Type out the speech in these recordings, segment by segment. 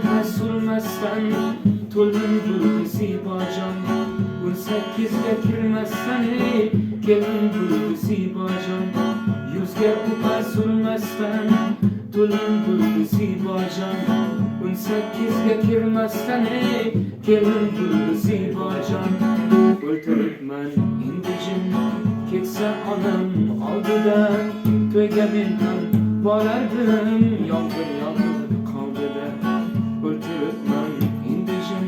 upa surmasdan to'ldim bu Zebojon 18ga kirmasdan ey kelin bu Zebojon 100ga upa surmasdan to'ldim bu Zebojon 18ga kirmasdan ey kelin bu Zebojon o'ltiribman endi jim ketsa onam oldidan to'yga men ham borardim yomg'ir qoldida o'ltiribman endi jim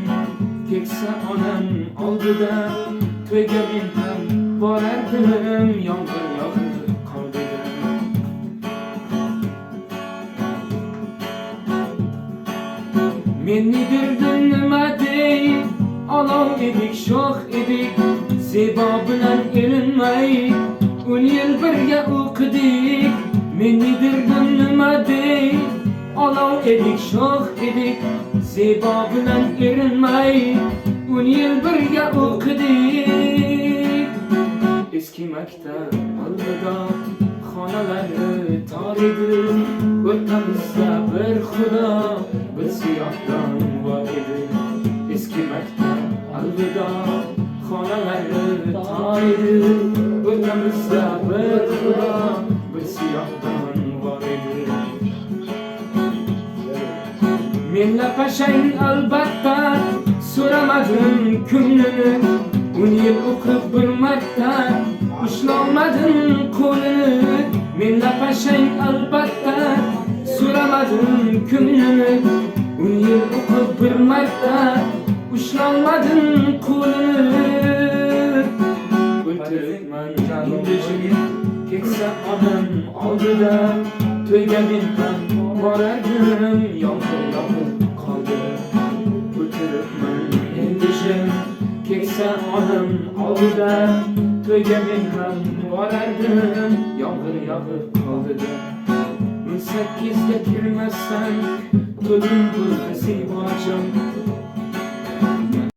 ketsa onam oldidan to'yga men ham borardim yomg'ir qoldida men nedirdim nima dey olov edik sho'x edik Zebo bilan erinmay 10 yil birga o'qidik men nedirdim nima dey olov edik sho'x edik Zebo bilan erinmay 10 yil birga o'qidik eski maktab alvido xonalari tor edi o'rtamizda bir xudo bir siyohdon bor edi eski maktab alvido xonalari tor edi o'rtamizda bir xudo bir siyohdon bor edi men lapashang albatta so'ramadim ko'nglini 10 yil o'qib bir marta ushlolmadim qo'lini men lapashang albatta so'ramadim ko'nglini 10 yil o'qib bir marta ushlolmadim qo'lini o'ltiribman endi jim ketsa onam oldida to'yga men ham borardim yomg'ir qoldida o'ltiribman endi jim ketsa onam oldida to'yga men ham borardim yomg'ir qoldida 18ga kirmasdan to'ldim bu Zebojon